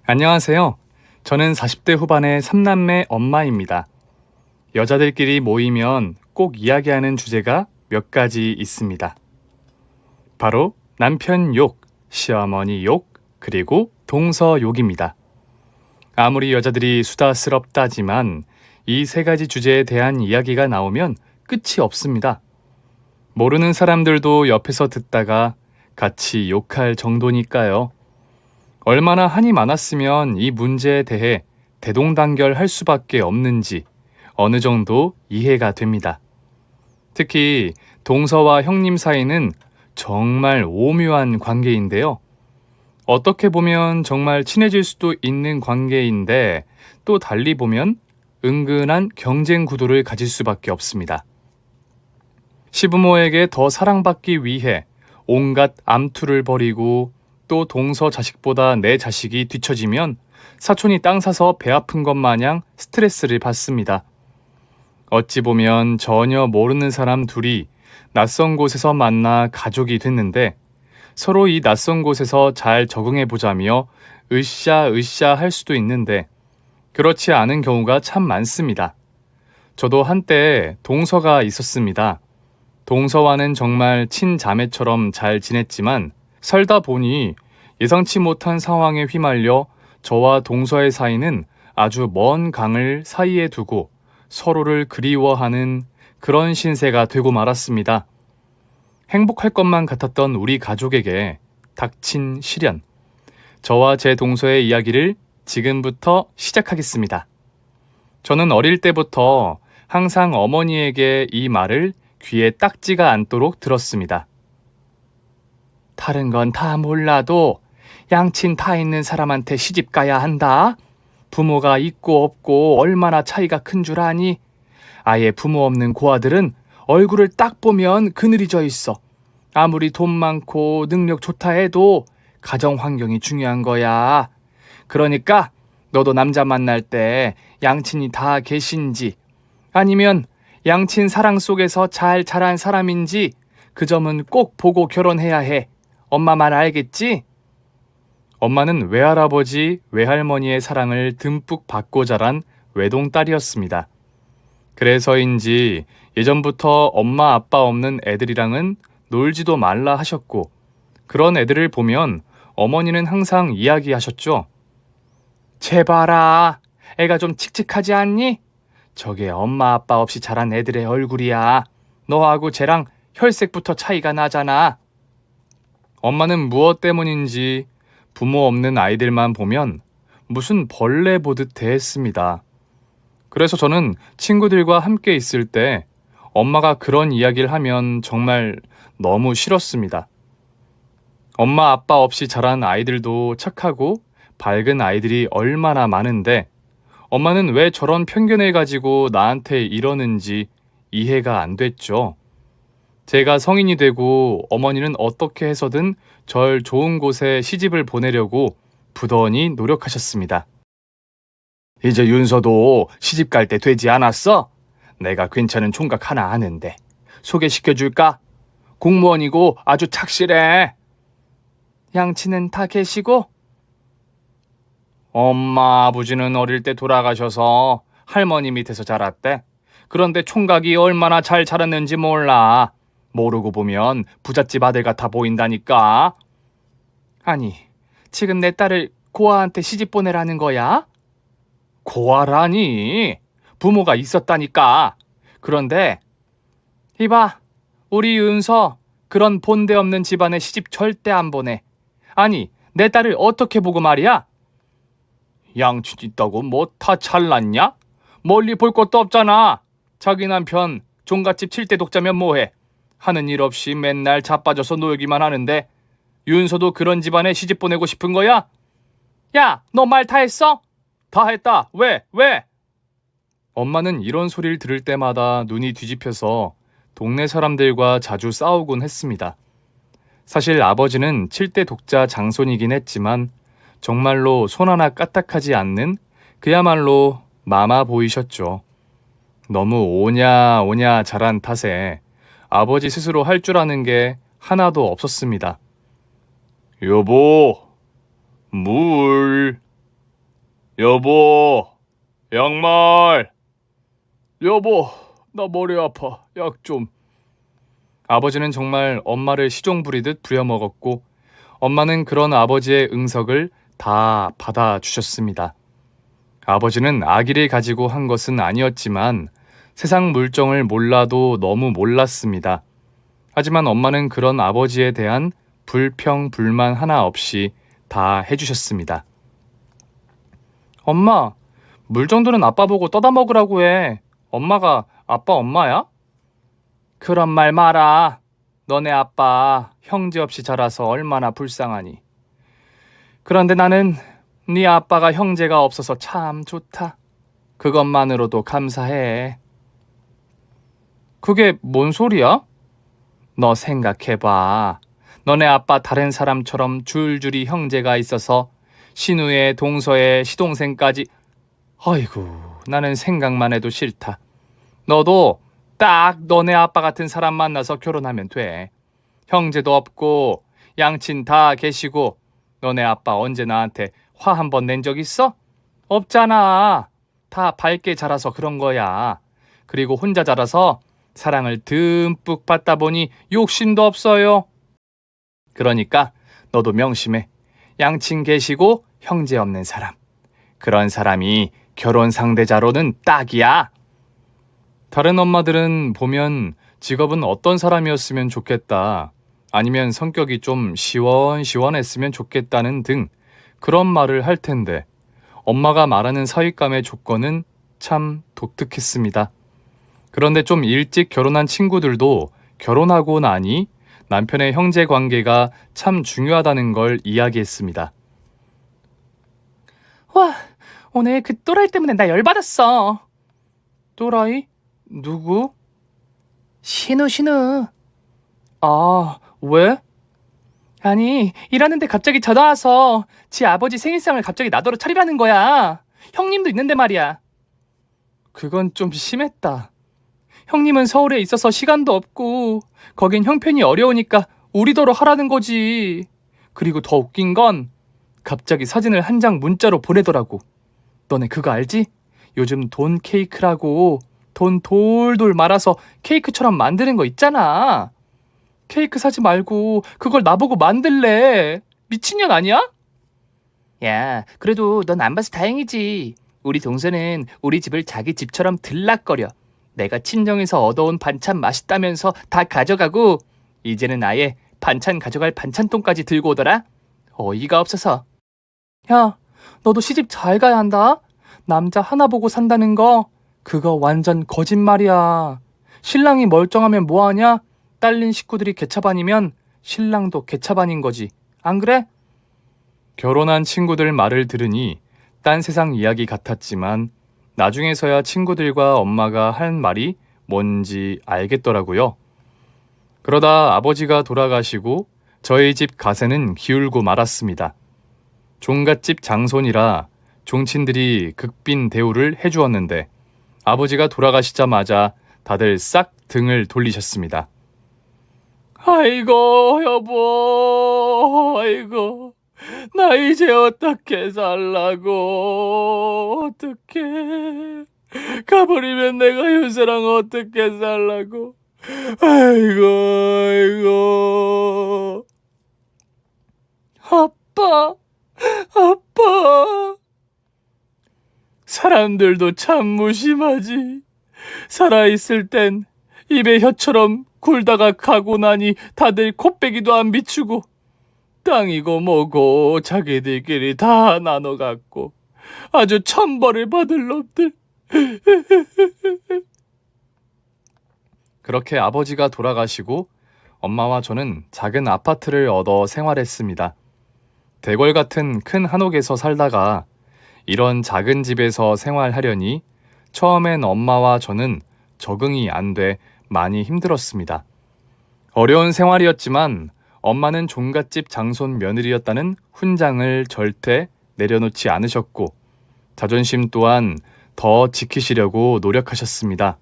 안녕하세요. 저는 40대 후반의 3남매 엄마입니다. 여자들끼리 모이면 꼭 이야기하는 주제가 몇 가지 있습니다. 바로 남편 욕, 시어머니 욕, 그리고 동서 욕입니다. 아무리 여자들이 수다스럽다지만 이 세 가지 주제에 대한 이야기가 나오면 끝이 없습니다. 모르는 사람들도 옆에서 듣다가 같이 욕할 정도니까요. 얼마나 한이 많았으면 이 문제에 대해 대동단결할 수밖에 없는지 어느 정도 이해가 됩니다. 특히 동서와 형님 사이는 정말 오묘한 관계인데요. 어떻게 보면 정말 친해질 수도 있는 관계인데 또 달리 보면 은근한 경쟁 구도를 가질 수밖에 없습니다. 시부모에게 더 사랑받기 위해 온갖 암투를 벌이고 또 동서 자식보다 내 자식이 뒤처지면 사촌이 땅 사서 배 아픈 것 마냥 스트레스를 받습니다. 어찌 보면 전혀 모르는 사람 둘이 낯선 곳에서 만나 가족이 됐는데 서로 이 낯선 곳에서 잘 적응해 보자며 으쌰으쌰 할 수도 있는데 그렇지 않은 경우가 참 많습니다. 저도 한때 동서가 있었습니다. 동서와는 정말 친자매처럼 잘 지냈지만 살다 보니 예상치 못한 상황에 휘말려 저와 동서의 사이는 아주 먼 강을 사이에 두고 서로를 그리워하는 그런 신세가 되고 말았습니다. 행복할 것만 같았던 우리 가족에게 닥친 시련. 저와 제 동서의 이야기를 지금부터 시작하겠습니다. 저는 어릴 때부터 항상 어머니에게 이 말을 귀에 딱지가 않도록 들었습니다. 다른 건 다 몰라도 양친 다 있는 사람한테 시집 가야 한다. 부모가 있고 없고 얼마나 차이가 큰 줄 아니? 아예 부모 없는 고아들은 얼굴을 딱 보면 그늘이 져 있어. 아무리 돈 많고 능력 좋다 해도 가정 환경이 중요한 거야. 그러니까 너도 남자 만날 때 양친이 다 계신지 아니면 양친 사랑 속에서 잘 자란 사람인지 그 점은 꼭 보고 결혼해야 해. 엄마 말 알겠지? 엄마는 외할아버지, 외할머니의 사랑을 듬뿍 받고 자란 외동딸이었습니다. 그래서인지 예전부터 엄마 아빠 없는 애들이랑은 놀지도 말라 하셨고 그런 애들을 보면 어머니는 항상 이야기하셨죠. 제발아, 애가 좀 칙칙하지 않니? 저게 엄마 아빠 없이 자란 애들의 얼굴이야. 너하고 쟤랑 혈색부터 차이가 나잖아. 엄마는 무엇 때문인지 부모 없는 아이들만 보면 무슨 벌레 보듯 대했습니다. 그래서 저는 친구들과 함께 있을 때 엄마가 그런 이야기를 하면 정말 너무 싫었습니다. 엄마 아빠 없이 자란 아이들도 착하고 밝은 아이들이 얼마나 많은데 엄마는 왜 저런 편견을 가지고 나한테 이러는지 이해가 안 됐죠. 제가 성인이 되고 어머니는 어떻게 해서든 절 좋은 곳에 시집을 보내려고 부단히 노력하셨습니다. 이제 윤서도 시집 갈 때 되지 않았어? 내가 괜찮은 총각 하나 아는데 소개시켜줄까? 공무원이고 아주 착실해. 양친은 다 계시고? 엄마 아버지는 어릴 때 돌아가셔서 할머니 밑에서 자랐대. 그런데 총각이 얼마나 잘 자랐는지 몰라. 모르고 보면 부잣집 아들 같아 보인다니까. 아니, 지금 내 딸을 고아한테 시집 보내라는 거야? 고아라니? 부모가 있었다니까. 그런데 이봐, 우리 윤서 그런 본데 없는 집안에 시집 절대 안 보내. 아니, 내 딸을 어떻게 보고 말이야? 양친 있다고 뭐 다 잘났냐? 멀리 볼 것도 없잖아. 자기 남편 종갓집 7대 독자면 뭐해? 하는 일 없이 맨날 자빠져서 놀기만 하는데 윤서도 그런 집안에 시집 보내고 싶은 거야? 야, 너 말 다 했어? 다 했다. 왜? 엄마는 이런 소리를 들을 때마다 눈이 뒤집혀서 동네 사람들과 자주 싸우곤 했습니다. 사실 아버지는 7대 독자 장손이긴 했지만 정말로 손 하나 까딱하지 않는 그야말로 마마 보이셨죠. 너무 오냐 자란 탓에 아버지 스스로 할 줄 아는 게 하나도 없었습니다. 여보, 물. 여보, 양말. 여보, 나 머리 아파. 약 좀. 아버지는 정말 엄마를 시종 부리듯 부려먹었고 엄마는 그런 아버지의 응석을 다 받아주셨습니다. 아버지는 아기를 가지고 한 것은 아니었지만 세상 물정을 몰라도 너무 몰랐습니다. 하지만 엄마는 그런 아버지에 대한 불평, 불만 하나 없이 다 해주셨습니다. 엄마, 물 정도는 아빠 보고 떠다 먹으라고 해. 엄마가 아빠 엄마야? 그런 말 마라. 너네 아빠 형제 없이 자라서 얼마나 불쌍하니. 그런데 나는 네 아빠가 형제가 없어서 참 좋다. 그것만으로도 감사해. 그게 뭔 소리야? 너 생각해봐. 너네 아빠 다른 사람처럼 줄줄이 형제가 있어서 신우의 동서의 시동생까지. 아이고, 나는 생각만 해도 싫다. 너도 딱 너네 아빠 같은 사람 만나서 결혼하면 돼. 형제도 없고 양친 다 계시고 너네 아빠 언제 나한테 화 한 번 낸 적 있어? 없잖아. 다 밝게 자라서 그런 거야. 그리고 혼자 자라서 사랑을 듬뿍 받다 보니 욕심도 없어요. 그러니까 너도 명심해. 양친 계시고 형제 없는 사람. 그런 사람이 결혼 상대자로는 딱이야. 다른 엄마들은 보면 직업은 어떤 사람이었으면 좋겠다. 아니면 성격이 좀 시원시원했으면 좋겠다는 등 그런 말을 할 텐데 엄마가 말하는 사윗감의 조건은 참 독특했습니다. 그런데 좀 일찍 결혼한 친구들도 결혼하고 나니 남편의 형제 관계가 참 중요하다는 걸 이야기했습니다. 와, 오늘 그 또라이 때문에 나 열받았어. 또라이? 누구? 신우. 아, 왜? 아니, 일하는데 갑자기 전화 와서 지 아버지 생일상을 갑자기 나더러 차리라는 거야. 형님도 있는데 말이야. 그건 좀 심했다. 형님은 서울에 있어서 시간도 없고 거긴 형편이 어려우니까 우리더러 하라는 거지. 그리고 더 웃긴 건 갑자기 사진을 한 장 문자로 보내더라고. 너네 그거 알지? 요즘 돈 케이크라고 돈 돌돌 말아서 케이크처럼 만드는 거 있잖아. 케이크 사지 말고 그걸 나보고 만들래. 미친년 아니야? 야, 그래도 넌 안 봐서 다행이지. 우리 동생은 우리 집을 자기 집처럼 들락거려. 내가 친정에서 얻어온 반찬 맛있다면서 다 가져가고 이제는 아예 반찬 가져갈 반찬통까지 들고 오더라. 어이가 없어서. 야, 너도 시집 잘 가야 한다. 남자 하나 보고 산다는 거 그거 완전 거짓말이야. 신랑이 멀쩡하면 뭐하냐? 딸린 식구들이 개차반이면 신랑도 개차반인 거지. 안 그래? 결혼한 친구들 말을 들으니 딴 세상 이야기 같았지만 나중에서야 친구들과 엄마가 한 말이 뭔지 알겠더라고요. 그러다 아버지가 돌아가시고 저희 집 가세는 기울고 말았습니다. 종갓집 장손이라 종친들이 극빈 대우를 해주었는데 아버지가 돌아가시자마자 다들 싹 등을 돌리셨습니다. 아이고 여보, 아이고 나 이제 어떻게 살라고. 어떻게 가버리면 내가 유세랑 어떻게 살라고. 아이고 아빠. 사람들도 참 무심하지. 살아있을 땐 입에 혀처럼 굴다가 가고 나니 다들 코빼기도 안 비추고 땅이고 뭐고 자기들끼리 다 나눠 갖고 아주 천벌을 받을 놈들. 그렇게 아버지가 돌아가시고 엄마와 저는 작은 아파트를 얻어 생활했습니다. 대궐 같은 큰 한옥에서 살다가 이런 작은 집에서 생활하려니 처음엔 엄마와 저는 적응이 안 돼 많이 힘들었습니다. 어려운 생활이었지만 엄마는 종갓집 장손 며느리였다는 훈장을 절대 내려놓지 않으셨고 자존심 또한 더 지키시려고 노력하셨습니다.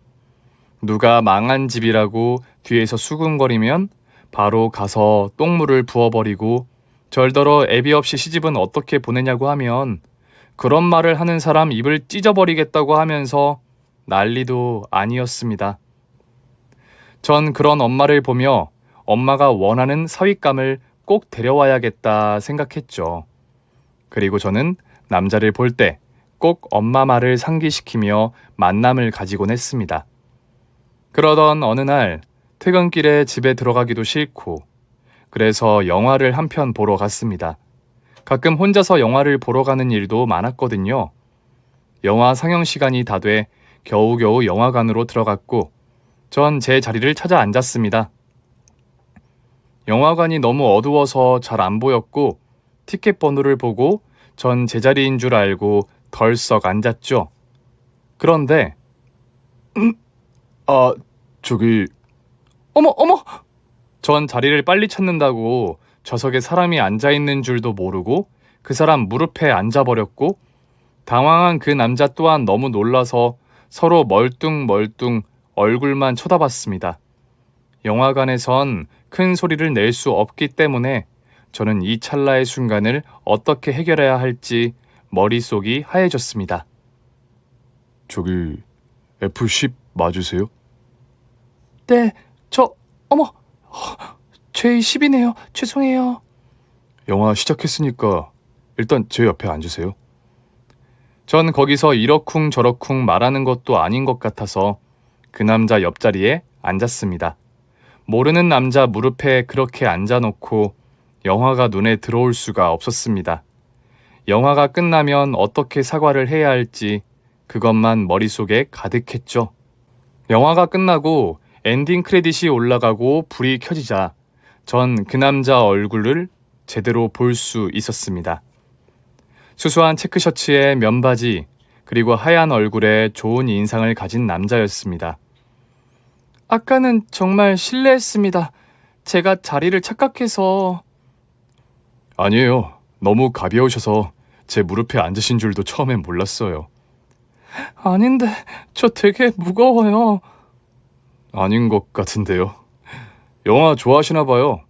누가 망한 집이라고 뒤에서 수군거리면 바로 가서 똥물을 부어버리고 절더러 애비 없이 시집은 어떻게 보내냐고 하면 그런 말을 하는 사람 입을 찢어버리겠다고 하면서 난리도 아니었습니다. 전 그런 엄마를 보며 엄마가 원하는 사윗감을 꼭 데려와야겠다 생각했죠. 그리고 저는 남자를 볼 때 꼭 엄마 말을 상기시키며 만남을 가지곤 했습니다. 그러던 어느 날 퇴근길에 집에 들어가기도 싫고 그래서 영화를 한 편 보러 갔습니다. 가끔 혼자서 영화를 보러 가는 일도 많았거든요. 영화 상영 시간이 다 돼 겨우겨우 영화관으로 들어갔고 전 제 자리를 찾아 앉았습니다. 영화관이 너무 어두워서 잘 안 보였고 티켓 번호를 보고 전 제자리인 줄 알고 덜썩 앉았죠. 그런데 저기 어머! 전 자리를 빨리 찾는다고 좌석에 사람이 앉아있는 줄도 모르고 그 사람 무릎에 앉아버렸고 당황한 그 남자 또한 너무 놀라서 서로 멀뚱멀뚱 얼굴만 쳐다봤습니다. 영화관에선 큰 소리를 낼 수 없기 때문에 저는 이 찰나의 순간을 어떻게 해결해야 할지 머릿속이 하얘졌습니다. 저기 F10 맞으세요? 네, 어머, 제 10이네요. 죄송해요. 영화 시작했으니까 일단 제 옆에 앉으세요. 전 거기서 이러쿵저러쿵 말하는 것도 아닌 것 같아서 그 남자 옆자리에 앉았습니다. 모르는 남자 무릎에 그렇게 앉아놓고 영화가 눈에 들어올 수가 없었습니다. 영화가 끝나면 어떻게 사과를 해야 할지 그것만 머릿속에 가득했죠. 영화가 끝나고 엔딩 크레딧이 올라가고 불이 켜지자 전 그 남자 얼굴을 제대로 볼 수 있었습니다. 수수한 체크셔츠에 면바지 그리고 하얀 얼굴에 좋은 인상을 가진 남자였습니다. 아까는 정말 실례했습니다. 제가 자리를 착각해서... 아니에요. 너무 가벼우셔서 제 무릎에 앉으신 줄도 처음엔 몰랐어요. 아닌데, 저 되게 무거워요. 아닌 것 같은데요. 영화 좋아하시나 봐요.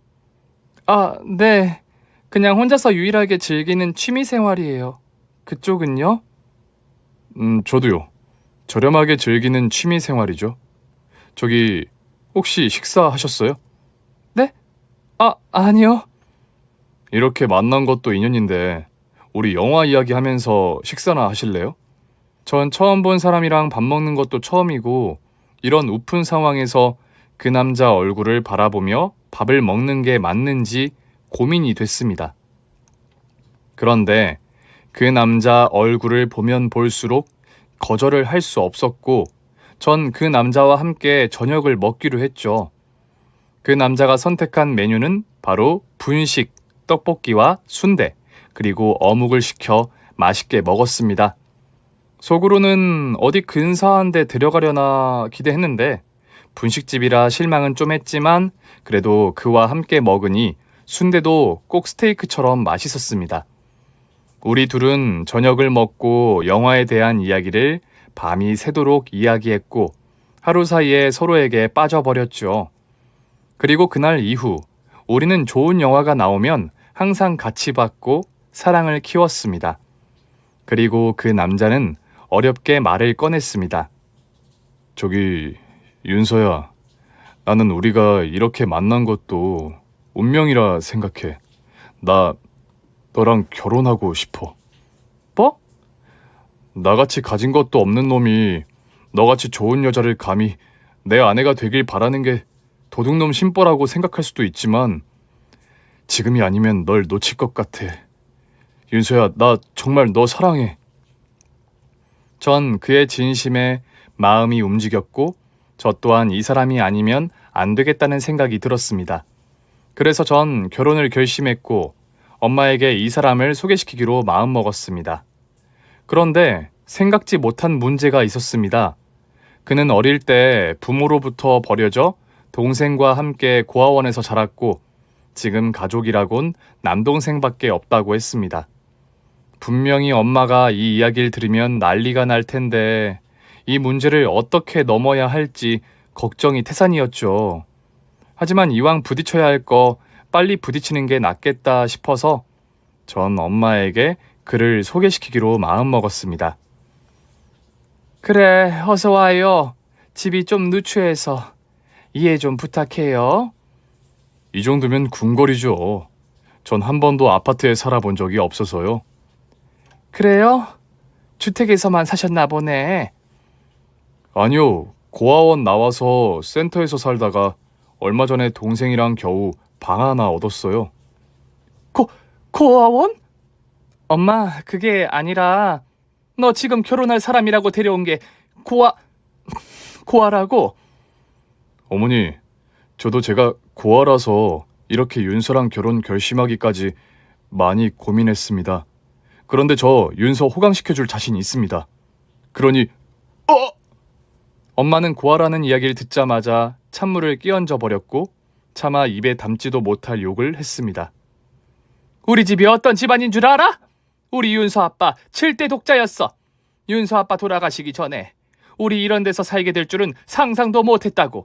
네. 그냥 혼자서 유일하게 즐기는 취미 생활이에요. 그쪽은요? 저도요. 저렴하게 즐기는 취미 생활이죠. 저기, 혹시 식사하셨어요? 네? 아니요. 이렇게 만난 것도 인연인데 우리 영화 이야기 하면서 식사나 하실래요? 전 처음 본 사람이랑 밥 먹는 것도 처음이고 이런 우픈 상황에서 그 남자 얼굴을 바라보며 밥을 먹는 게 맞는지 고민이 됐습니다. 그런데 그 남자 얼굴을 보면 볼수록 거절을 할 수 없었고 전 그 남자와 함께 저녁을 먹기로 했죠. 그 남자가 선택한 메뉴는 바로 분식, 떡볶이와 순대, 그리고 어묵을 시켜 맛있게 먹었습니다. 속으로는 어디 근사한 데 데려가려나 기대했는데 분식집이라 실망은 좀 했지만 그래도 그와 함께 먹으니 순대도 꼭 스테이크처럼 맛있었습니다. 우리 둘은 저녁을 먹고 영화에 대한 이야기를 밤이 새도록 이야기했고 하루 사이에 서로에게 빠져버렸죠. 그리고 그날 이후 우리는 좋은 영화가 나오면 항상 같이 봤고 사랑을 키웠습니다. 그리고 그 남자는 어렵게 말을 꺼냈습니다. 저기 윤서야, 나는 우리가 이렇게 만난 것도 운명이라 생각해. 나 너랑 결혼하고 싶어. 뭐? 나같이 가진 것도 없는 놈이 너같이 좋은 여자를 감히 내 아내가 되길 바라는 게 도둑놈 심보라고 생각할 수도 있지만 지금이 아니면 널 놓칠 것 같아. 윤서야, 나 정말 너 사랑해. 전 그의 진심에 마음이 움직였고 저 또한 이 사람이 아니면 안 되겠다는 생각이 들었습니다. 그래서 전 결혼을 결심했고 엄마에게 이 사람을 소개시키기로 마음먹었습니다. 그런데 생각지 못한 문제가 있었습니다. 그는 어릴 때 부모로부터 버려져 동생과 함께 고아원에서 자랐고 지금 가족이라곤 남동생밖에 없다고 했습니다. 분명히 엄마가 이 이야기를 들으면 난리가 날 텐데 이 문제를 어떻게 넘어야 할지 걱정이 태산이었죠. 하지만 이왕 부딪혀야 할 거 빨리 부딪히는 게 낫겠다 싶어서 전 엄마에게 그를 소개시키기로 마음먹었습니다. 그래, 어서 와요. 집이 좀 누추해서 이해 좀 부탁해요. 이 정도면 궁궐이죠. 전 한 번도 아파트에 살아본 적이 없어서요. 그래요? 주택에서만 사셨나 보네. 아니요, 고아원 나와서 센터에서 살다가 얼마 전에 동생이랑 겨우 방 하나 얻었어요. 고아원? 엄마, 그게 아니라 너 지금 결혼할 사람이라고 데려온 게 고아라고? 어머니, 저도 제가 고아라서 이렇게 윤서랑 결혼 결심하기까지 많이 고민했습니다. 그런데 저 윤서 호강시켜줄 자신 있습니다. 그러니 엄마는 고아라는 이야기를 듣자마자 찬물을 끼얹어 버렸고 차마 입에 담지도 못할 욕을 했습니다. 우리 집이 어떤 집안인 줄 알아? 우리 윤서 아빠 7대 독자였어. 윤서 아빠 돌아가시기 전에 우리 이런 데서 살게 될 줄은 상상도 못했다고.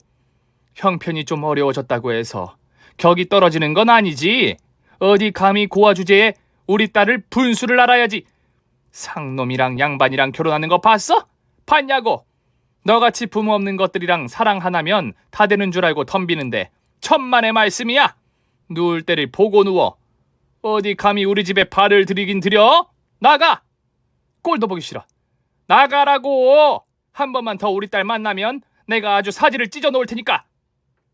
형편이 좀 어려워졌다고 해서 격이 떨어지는 건 아니지. 어디 감히 고아 주제에 우리 딸을 분수를 알아야지. 상놈이랑 양반이랑 결혼하는 거 봤어? 봤냐고. 너같이 부모 없는 것들이랑 사랑 하나면 다 되는 줄 알고 덤비는데 천만의 말씀이야. 누울 때를 보고 누워. 어디 감히 우리 집에 발을 들이긴 들여? 나가! 꼴도 보기 싫어. 나가라고! 한 번만 더 우리 딸 만나면 내가 아주 사지를 찢어 놓을 테니까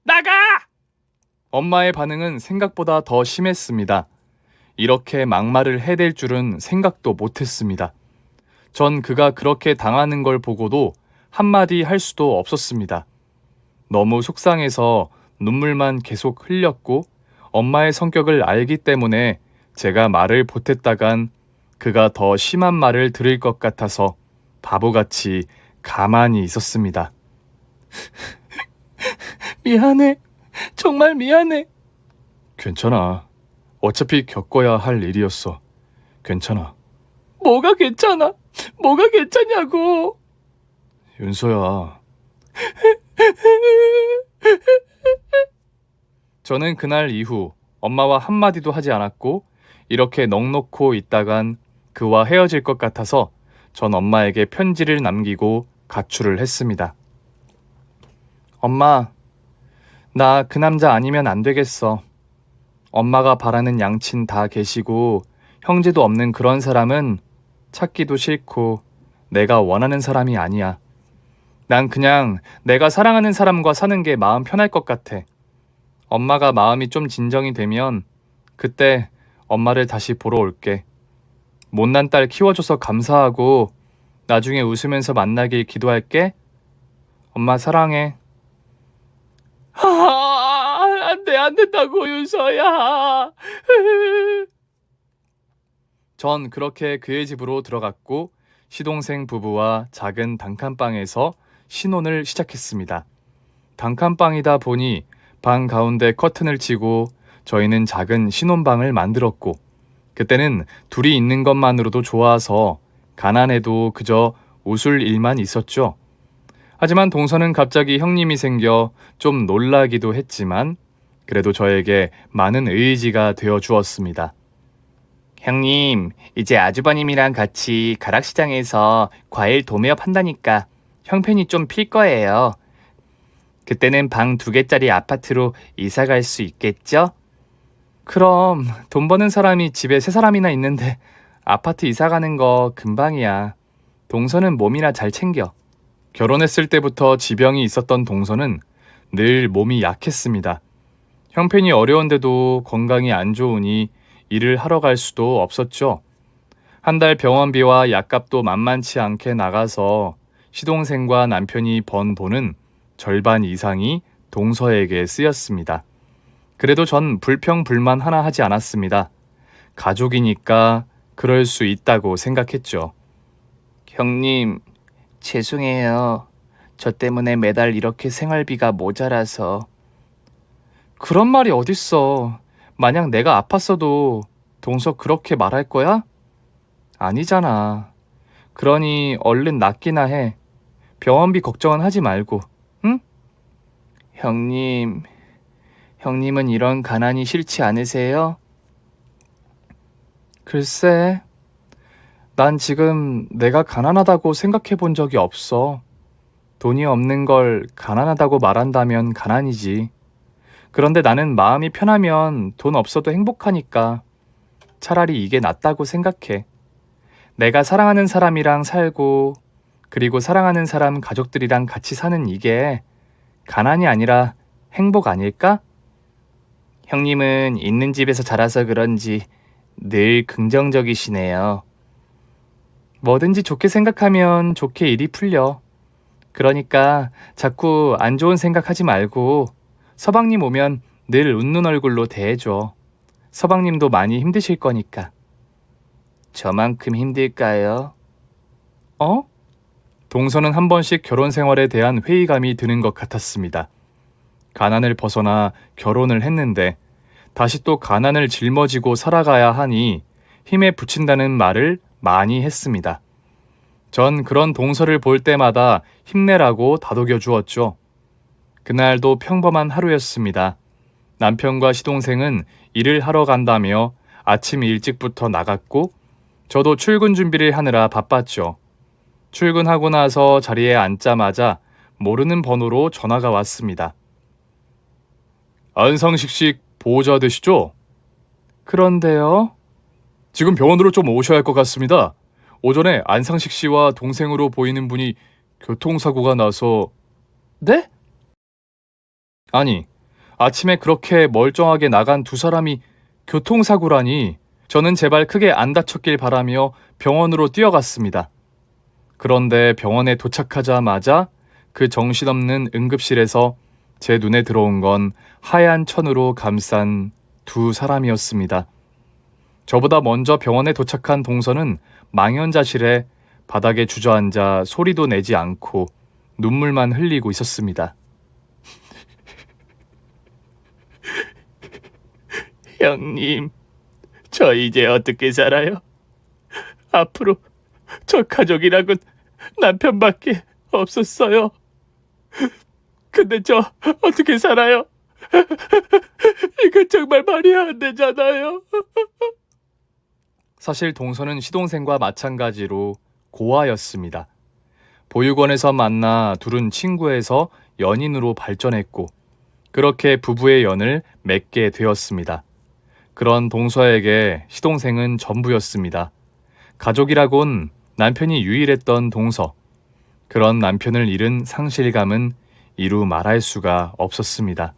나가! 엄마의 반응은 생각보다 더 심했습니다. 이렇게 막말을 해댈 줄은 생각도 못했습니다. 전 그가 그렇게 당하는 걸 보고도 한마디 할 수도 없었습니다. 너무 속상해서 눈물만 계속 흘렸고 엄마의 성격을 알기 때문에 제가 말을 보탰다간 그가 더 심한 말을 들을 것 같아서 바보같이 가만히 있었습니다. 미안해. 정말 미안해. 괜찮아. 어차피 겪어야 할 일이었어. 괜찮아. 뭐가 괜찮아? 뭐가 괜찮냐고. 윤서야. 저는 그날 이후 엄마와 한마디도 하지 않았고 이렇게 넋놓고 있다간 그와 헤어질 것 같아서 전 엄마에게 편지를 남기고 가출을 했습니다. 엄마, 나 그 남자 아니면 안 되겠어. 엄마가 바라는 양친 다 계시고 형제도 없는 그런 사람은 찾기도 싫고 내가 원하는 사람이 아니야. 난 그냥 내가 사랑하는 사람과 사는 게 마음 편할 것 같아. 엄마가 마음이 좀 진정이 되면 그때 엄마를 다시 보러 올게. 못난 딸 키워줘서 감사하고 나중에 웃으면서 만나길 기도할게. 엄마 사랑해. 안 된다고 윤서야. 전 그렇게 그의 집으로 들어갔고 시동생 부부와 작은 단칸방에서 신혼을 시작했습니다. 단칸방이다 보니 방 가운데 커튼을 치고 저희는 작은 신혼방을 만들었고 그때는 둘이 있는 것만으로도 좋아서 가난해도 그저 웃을 일만 있었죠. 하지만 동서는 갑자기 형님이 생겨 좀 놀라기도 했지만 그래도 저에게 많은 의지가 되어 주었습니다. 형님, 이제 아주버님이랑 같이 가락시장에서 과일 도매업 한다니까 형편이 좀 필 거예요. 그때는 방 2개짜리 아파트로 이사 갈 수 있겠죠? 그럼 돈 버는 사람이 집에 3사람이나 있는데 아파트 이사 가는 거 금방이야. 동서는 몸이나 잘 챙겨. 결혼했을 때부터 지병이 있었던 동서는 늘 몸이 약했습니다. 형편이 어려운데도 건강이 안 좋으니 일을 하러 갈 수도 없었죠. 한 달 병원비와 약값도 만만치 않게 나가서 시동생과 남편이 번 돈은 절반 이상이 동서에게 쓰였습니다. 그래도 전 불평불만 하나 하지 않았습니다. 가족이니까 그럴 수 있다고 생각했죠. 형님, 죄송해요. 저 때문에 매달 이렇게 생활비가 모자라서. 그런 말이 어딨어. 만약 내가 아팠어도 동서 그렇게 말할 거야? 아니잖아. 그러니 얼른 낫기나 해. 병원비 걱정은 하지 말고, 응? 형님은 이런 가난이 싫지 않으세요? 글쎄, 난 지금 내가 가난하다고 생각해 본 적이 없어. 돈이 없는 걸 가난하다고 말한다면 가난이지. 그런데 나는 마음이 편하면 돈 없어도 행복하니까 차라리 이게 낫다고 생각해. 내가 사랑하는 사람이랑 살고, 그리고 사랑하는 사람 가족들이랑 같이 사는 이게 가난이 아니라 행복 아닐까? 형님은 있는 집에서 자라서 그런지 늘 긍정적이시네요. 뭐든지 좋게 생각하면 좋게 일이 풀려. 그러니까 자꾸 안 좋은 생각하지 말고 서방님 오면 늘 웃는 얼굴로 대해줘. 서방님도 많이 힘드실 거니까. 저만큼 힘들까요? 어? 동서는 한 번씩 결혼 생활에 대한 회의감이 드는 것 같았습니다. 가난을 벗어나 결혼을 했는데 다시 또 가난을 짊어지고 살아가야 하니 힘에 부친다는 말을 많이 했습니다. 전 그런 동서를 볼 때마다 힘내라고 다독여 주었죠. 그날도 평범한 하루였습니다. 남편과 시동생은 일을 하러 간다며 아침 일찍부터 나갔고 저도 출근 준비를 하느라 바빴죠. 출근하고 나서 자리에 앉자마자 모르는 번호로 전화가 왔습니다. 안상식 씨 보호자 되시죠? 그런데요? 지금 병원으로 좀 오셔야 할 것 같습니다. 오전에 안상식 씨와 동생으로 보이는 분이 교통사고가 나서... 네? 아니, 아침에 그렇게 멀쩡하게 나간 두 사람이 교통사고라니. 저는 제발 크게 안 다쳤길 바라며 병원으로 뛰어갔습니다. 그런데 병원에 도착하자마자 그 정신없는 응급실에서 제 눈에 들어온 건 하얀 천으로 감싼 두 사람이었습니다. 저보다 먼저 병원에 도착한 동서는 망연자실해 바닥에 주저앉아 소리도 내지 않고 눈물만 흘리고 있었습니다. 형님, 저 이제 어떻게 살아요? 앞으로 저 가족이라곤 남편밖에 없었어요. 근데 저 어떻게 살아요? 이거 정말 말이 안 되잖아요. 사실 동서는 시동생과 마찬가지로 고아였습니다. 보육원에서 만나 둘은 친구에서 연인으로 발전했고 그렇게 부부의 연을 맺게 되었습니다. 그런 동서에게 시동생은 전부였습니다. 가족이라곤 남편이 유일했던 동서. 그런 남편을 잃은 상실감은 이루 말할 수가 없었습니다.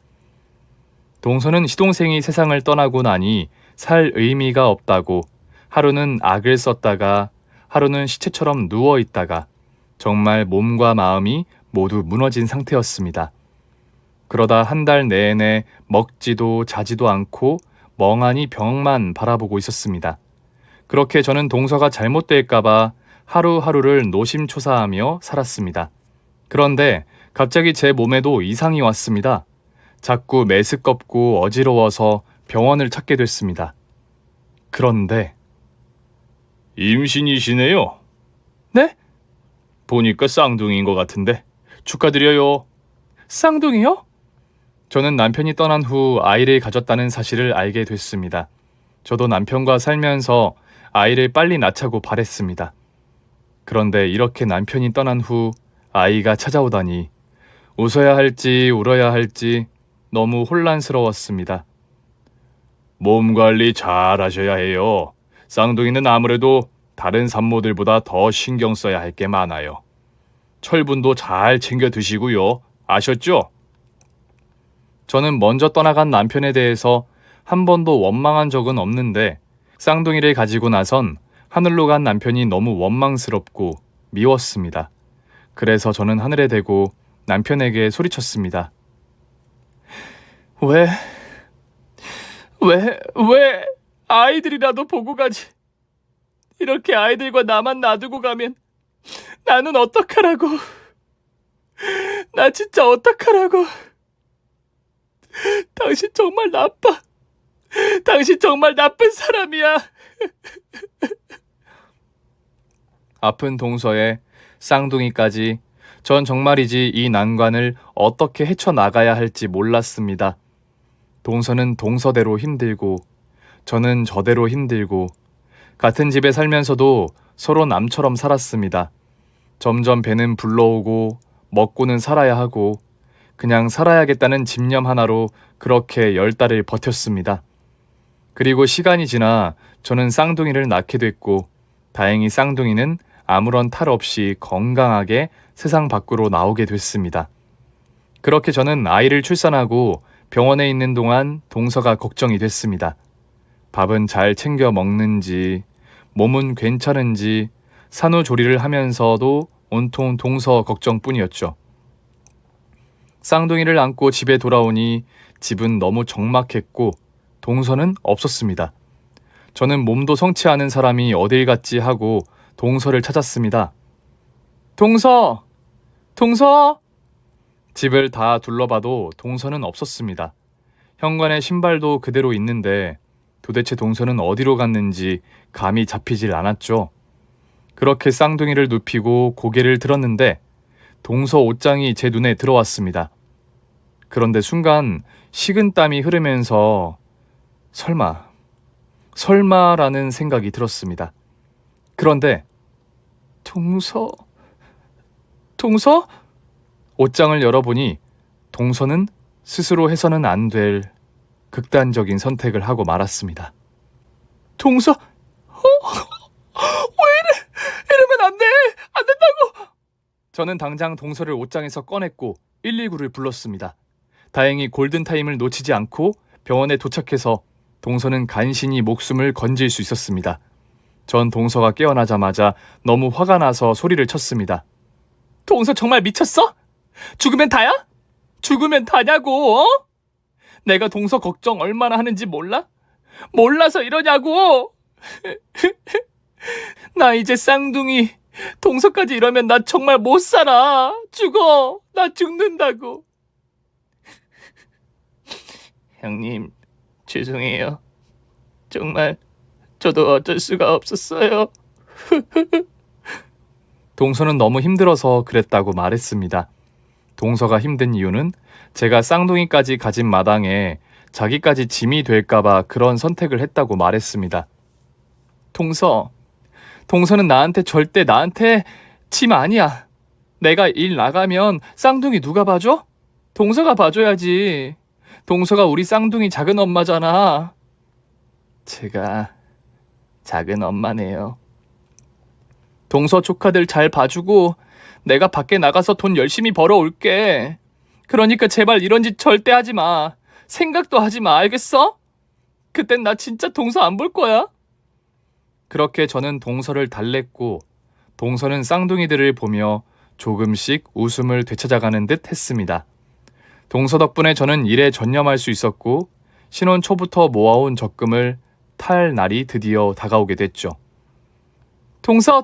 동서는 시동생이 세상을 떠나고 나니 살 의미가 없다고 하루는 악을 썼다가 하루는 시체처럼 누워 있다가 정말 몸과 마음이 모두 무너진 상태였습니다. 그러다 한 달 내내 먹지도 자지도 않고 멍하니 벽만 바라보고 있었습니다. 그렇게 저는 동서가 잘못될까봐 하루하루를 노심초사하며 살았습니다. 그런데 갑자기 제 몸에도 이상이 왔습니다. 자꾸 메스껍고 어지러워서 병원을 찾게 됐습니다. 그런데 임신이시네요. 네? 보니까 쌍둥이인 것 같은데 축하드려요. 쌍둥이요? 저는 남편이 떠난 후 아이를 가졌다는 사실을 알게 됐습니다. 저도 남편과 살면서 아이를 빨리 낳자고 바랬습니다. 그런데 이렇게 남편이 떠난 후 아이가 찾아오다니 웃어야 할지 울어야 할지 너무 혼란스러웠습니다. 몸 관리 잘 하셔야 해요. 쌍둥이는 아무래도 다른 산모들보다 더 신경 써야 할 게 많아요. 철분도 잘 챙겨 드시고요. 아셨죠? 저는 먼저 떠나간 남편에 대해서 한 번도 원망한 적은 없는데 쌍둥이를 가지고 나선 하늘로 간 남편이 너무 원망스럽고 미웠습니다. 그래서 저는 하늘에 대고 남편에게 소리쳤습니다. 왜 아이들이라도 보고 가지. 이렇게 아이들과 나만 놔두고 가면 나는 어떡하라고. 나 진짜 어떡하라고. 당신 정말 나빠. 당신 정말 나쁜 사람이야. 아픈 동서에 쌍둥이까지 전 정말이지 이 난관을 어떻게 헤쳐나가야 할지 몰랐습니다. 동서는 동서대로 힘들고 저는 저대로 힘들고 같은 집에 살면서도 서로 남처럼 살았습니다. 점점 배는 불러오고 먹고는 살아야 하고 그냥 살아야겠다는 집념 하나로 그렇게 10달을 버텼습니다. 그리고 시간이 지나 저는 쌍둥이를 낳게 됐고 다행히 쌍둥이는 아무런 탈 없이 건강하게 세상 밖으로 나오게 됐습니다. 그렇게 저는 아이를 출산하고 병원에 있는 동안 동서가 걱정이 됐습니다. 밥은 잘 챙겨 먹는지, 몸은 괜찮은지 산후조리를 하면서도 온통 동서 걱정뿐이었죠. 쌍둥이를 안고 집에 돌아오니 집은 너무 적막했고 동서는 없었습니다. 저는 몸도 성치 않은 사람이 어딜 갔지 하고 동서를 찾았습니다. 동서! 동서! 집을 다 둘러봐도 동서는 없었습니다. 현관에 신발도 그대로 있는데 도대체 동서는 어디로 갔는지 감이 잡히질 않았죠. 그렇게 쌍둥이를 눕히고 고개를 들었는데 동서 옷장이 제 눈에 들어왔습니다. 그런데 순간 식은땀이 흐르면서 설마라는 생각이 들었습니다. 그런데 동서? 옷장을 열어보니 동서는 스스로 해서는 안 될 극단적인 선택을 하고 말았습니다. 동서? 왜 이러면 안 돼! 안 된다고! 저는 당장 동서를 옷장에서 꺼냈고 119를 불렀습니다. 다행히 골든타임을 놓치지 않고 병원에 도착해서 동서는 간신히 목숨을 건질 수 있었습니다. 전 동서가 깨어나자마자 너무 화가 나서 소리를 쳤습니다. 동서 정말 미쳤어? 죽으면 다야? 죽으면 다냐고, 어? 내가 동서 걱정 얼마나 하는지 몰라? 몰라서 이러냐고! 나 이제 쌍둥이, 동서까지 이러면 나 정말 못 살아. 죽어. 나 죽는다고. 형님, 죄송해요. 정말 저도 어쩔 수가 없었어요. 동서는 너무 힘들어서 그랬다고 말했습니다. 동서가 힘든 이유는 제가 쌍둥이까지 가진 마당에 자기까지 짐이 될까봐 그런 선택을 했다고 말했습니다. 동서는 절대 나한테 짐 아니야. 내가 일 나가면 쌍둥이 누가 봐줘? 동서가 봐줘야지. 동서가 우리 쌍둥이 작은 엄마잖아. 제가 작은 엄마네요. 동서 조카들 잘 봐주고 내가 밖에 나가서 돈 열심히 벌어올게. 그러니까 제발 이런 짓 절대 하지 마. 생각도 하지 마. 알겠어? 그땐 나 진짜 동서 안 볼 거야. 그렇게 저는 동서를 달랬고 동서는 쌍둥이들을 보며 조금씩 웃음을 되찾아가는 듯 했습니다. 동서 덕분에 저는 일에 전념할 수 있었고 신혼 초부터 모아온 적금을 탈 날이 드디어 다가오게 됐죠. 동서!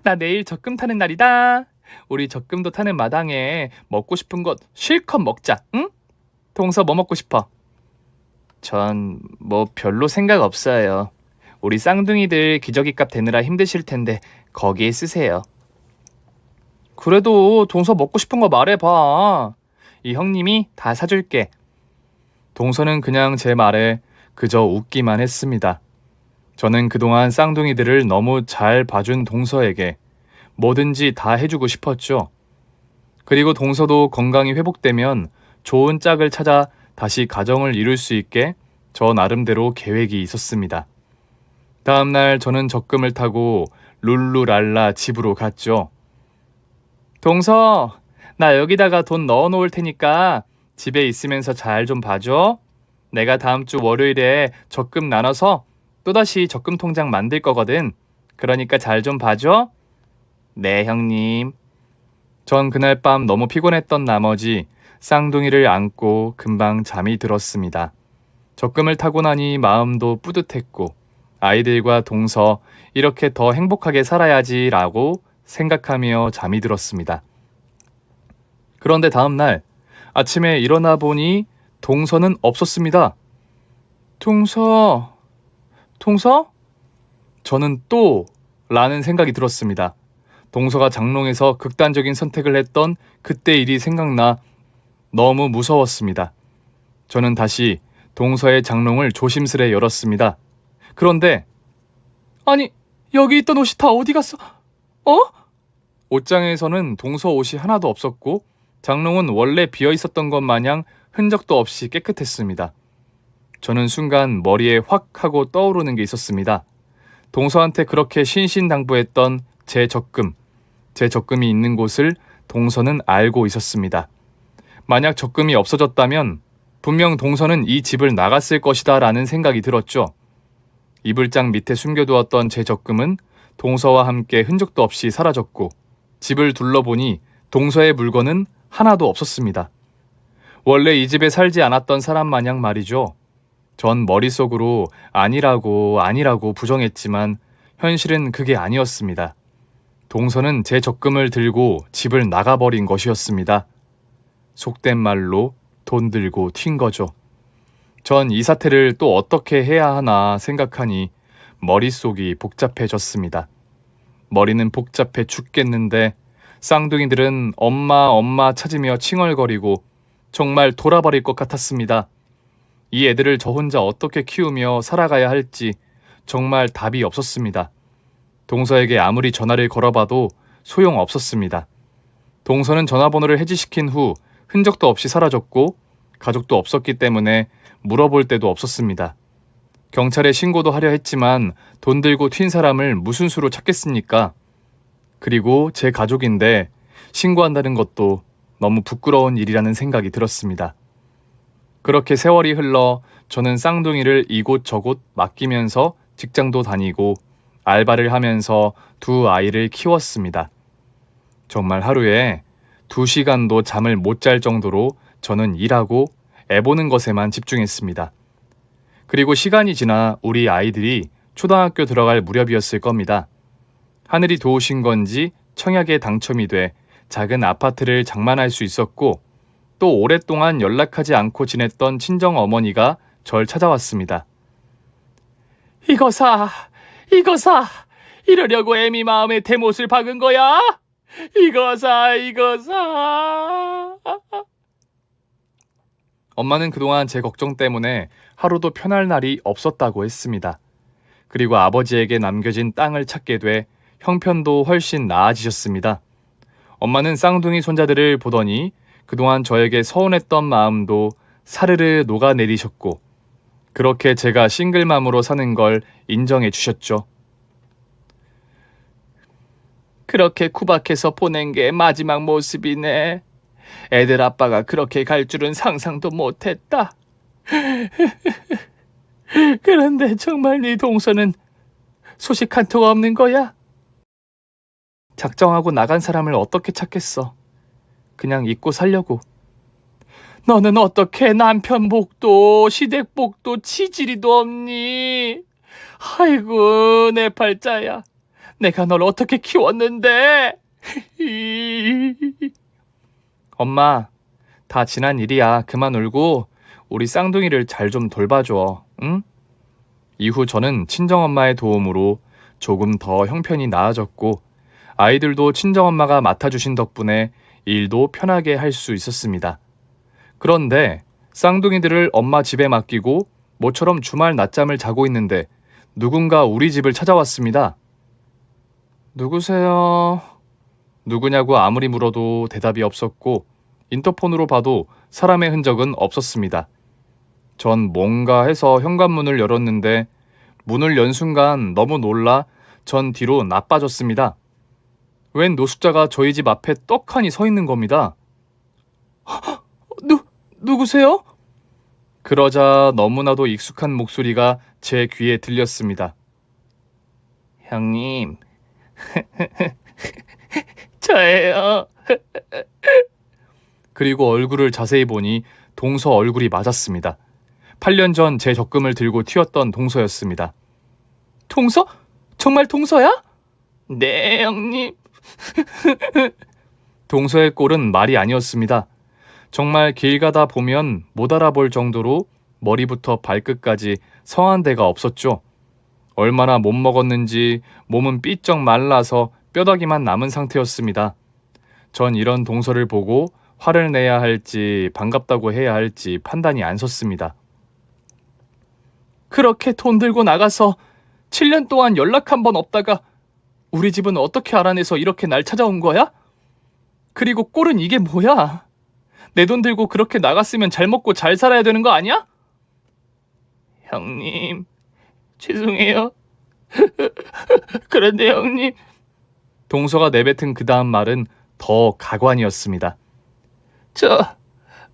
나 내일 적금 타는 날이다. 우리 적금도 타는 마당에 먹고 싶은 것 실컷 먹자, 응? 동서 뭐 먹고 싶어? 전 뭐 별로 생각 없어요. 우리 쌍둥이들 기저귀값 대느라 힘드실 텐데 거기에 쓰세요. 그래도 동서 먹고 싶은 거 말해봐. 이 형님이 다 사줄게. 동서는 그냥 제 말에 그저 웃기만 했습니다. 저는 그동안 쌍둥이들을 너무 잘 봐준 동서에게 뭐든지 다 해주고 싶었죠. 그리고 동서도 건강이 회복되면 좋은 짝을 찾아 다시 가정을 이룰 수 있게 저 나름대로 계획이 있었습니다. 다음날 저는 적금을 타고 룰루랄라 집으로 갔죠. 동서, 나 여기다가 돈 넣어놓을 테니까 집에 있으면서 잘 좀 봐줘. 내가 다음 주 월요일에 적금 나눠서 또다시 적금 통장 만들 거거든. 그러니까 잘 좀 봐줘. 네, 형님. 전 그날 밤 너무 피곤했던 나머지 쌍둥이를 안고 금방 잠이 들었습니다. 적금을 타고 나니 마음도 뿌듯했고 아이들과 동서 이렇게 더 행복하게 살아야지라고 생각하며 잠이 들었습니다. 그런데 다음날 아침에 일어나 보니 동서는 없었습니다. 동서? 저는 또 라는 생각이 들었습니다. 동서가 장롱에서 극단적인 선택을 했던 그때 일이 생각나 너무 무서웠습니다. 저는 다시 동서의 장롱을 조심스레 열었습니다. 그런데 아니, 여기 있던 옷이 다 어디 갔어? 어? 옷장에서는 동서 옷이 하나도 없었고 장롱은 원래 비어 있었던 것 마냥 흔적도 없이 깨끗했습니다. 저는 순간 머리에 확 하고 떠오르는 게 있었습니다. 동서한테 그렇게 신신당부했던 제 적금이 있는 곳을 동서는 알고 있었습니다. 만약 적금이 없어졌다면 분명 동서는 이 집을 나갔을 것이다 라는 생각이 들었죠. 이불장 밑에 숨겨두었던 제 적금은 동서와 함께 흔적도 없이 사라졌고 집을 둘러보니 동서의 물건은 하나도 없었습니다. 원래 이 집에 살지 않았던 사람 마냥 말이죠. 전 머릿속으로 아니라고 부정했지만 현실은 그게 아니었습니다. 동서는 제 적금을 들고 집을 나가버린 것이었습니다. 속된 말로 돈 들고 튄 거죠. 전 이 사태를 또 어떻게 해야 하나 생각하니 머릿속이 복잡해졌습니다. 머리는 복잡해 죽겠는데 쌍둥이들은 엄마 찾으며 칭얼거리고 정말 돌아버릴 것 같았습니다. 이 애들을 저 혼자 어떻게 키우며 살아가야 할지 정말 답이 없었습니다. 동서에게 아무리 전화를 걸어봐도 소용없었습니다. 동서는 전화번호를 해지시킨 후 흔적도 없이 사라졌고 가족도 없었기 때문에 물어볼 데도 없었습니다. 경찰에 신고도 하려 했지만 돈 들고 튄 사람을 무슨 수로 찾겠습니까? 그리고 제 가족인데 신고한다는 것도 너무 부끄러운 일이라는 생각이 들었습니다. 그렇게 세월이 흘러 저는 쌍둥이를 이곳저곳 맡기면서 직장도 다니고 알바를 하면서 두 아이를 키웠습니다. 정말 하루에 2시간도 잠을 못 잘 정도로 저는 일하고 애 보는 것에만 집중했습니다. 그리고 시간이 지나 우리 아이들이 초등학교 들어갈 무렵이었을 겁니다. 하늘이 도우신 건지 청약에 당첨이 돼 작은 아파트를 장만할 수 있었고 또 오랫동안 연락하지 않고 지냈던 친정어머니가 절 찾아왔습니다. 이거 사! 이러려고 애미 마음에 대못을 박은 거야? 이거 사! 엄마는 그동안 제 걱정 때문에 하루도 편할 날이 없었다고 했습니다. 그리고 아버지에게 남겨진 땅을 찾게 돼 형편도 훨씬 나아지셨습니다. 엄마는 쌍둥이 손자들을 보더니 그동안 저에게 서운했던 마음도 사르르 녹아내리셨고 그렇게 제가 싱글맘으로 사는 걸 인정해 주셨죠. 그렇게 구박해서 보낸 게 마지막 모습이네. 애들 아빠가 그렇게 갈 줄은 상상도 못했다. 그런데 정말 네 동서는 소식 한 토가 없는 거야? 작정하고 나간 사람을 어떻게 찾겠어. 그냥 잊고 살려고. 너는 어떻게 남편 복도, 시댁 복도, 치질이도 없니? 아이고 내 팔자야. 내가 널 어떻게 키웠는데. 엄마, 다 지난 일이야. 그만 울고 우리 쌍둥이를 잘 좀 돌봐줘. 응? 이후 저는 친정엄마의 도움으로 조금 더 형편이 나아졌고 아이들도 친정엄마가 맡아주신 덕분에 일도 편하게 할 수 있었습니다. 그런데 쌍둥이들을 엄마 집에 맡기고 모처럼 주말 낮잠을 자고 있는데 누군가 우리 집을 찾아왔습니다. 누구세요? 누구냐고 아무리 물어도 대답이 없었고 인터폰으로 봐도 사람의 흔적은 없었습니다. 전 뭔가 해서 현관문을 열었는데 문을 연 순간 너무 놀라 전 뒤로 나빠졌습니다. 웬 노숙자가 저희 집 앞에 떡하니 서 있는 겁니다. 누구세요? 그러자 너무나도 익숙한 목소리가 제 귀에 들렸습니다. 형님, 저예요. 그리고 얼굴을 자세히 보니 동서 얼굴이 맞았습니다. 8년 전 제 적금을 들고 튀었던 동서였습니다. 동서? 정말 동서야? 네, 형님. 동서의 꼴은 말이 아니었습니다. 정말 길 가다 보면 못 알아볼 정도로 머리부터 발끝까지 성한 데가 없었죠. 얼마나 못 먹었는지 몸은 삐쩍 말라서 뼈다귀만 남은 상태였습니다. 전 이런 동서를 보고 화를 내야 할지 반갑다고 해야 할지 판단이 안 섰습니다. 그렇게 돈 들고 나가서 7년 동안 연락 한 번 없다가 우리 집은 어떻게 알아내서 이렇게 날 찾아온 거야? 그리고 꼴은 이게 뭐야? 내 돈 들고 그렇게 나갔으면 잘 먹고 잘 살아야 되는 거 아니야? 형님, 죄송해요. 그런데 형님. 동서가 내뱉은 그 다음 말은 더 가관이었습니다. 저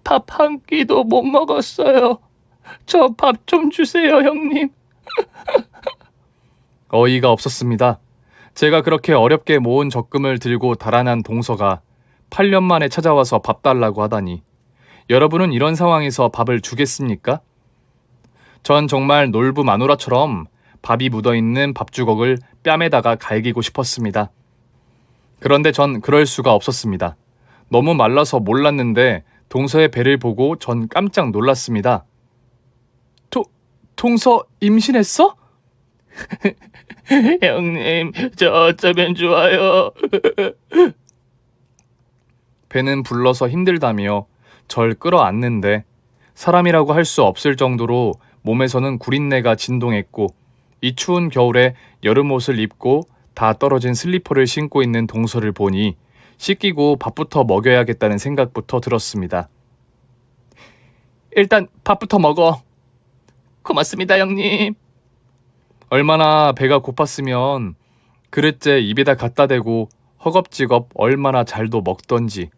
밥 한 끼도 못 먹었어요. 저 밥 좀 주세요, 형님. 어이가 없었습니다. 제가 그렇게 어렵게 모은 적금을 들고 달아난 동서가 8년 만에 찾아와서 밥 달라고 하다니, 여러분은 이런 상황에서 밥을 주겠습니까? 전 정말 놀부 마누라처럼 밥이 묻어있는 밥주걱을 뺨에다가 갈기고 싶었습니다. 그런데 전 그럴 수가 없었습니다. 너무 말라서 몰랐는데 동서의 배를 보고 전 깜짝 놀랐습니다. 동서 임신했어? 형님, 저 어쩌면 좋아요. 배는 불러서 힘들다며 절 끌어안는데 사람이라고 할 수 없을 정도로 몸에서는 구린내가 진동했고, 이 추운 겨울에 여름 옷을 입고 다 떨어진 슬리퍼를 신고 있는 동서를 보니 씻기고 밥부터 먹여야겠다는 생각부터 들었습니다. 일단 밥부터 먹어. 고맙습니다, 형님. 얼마나 배가 고팠으면 그릇째 입에다 갖다 대고 허겁지겁 얼마나 잘도 먹던지,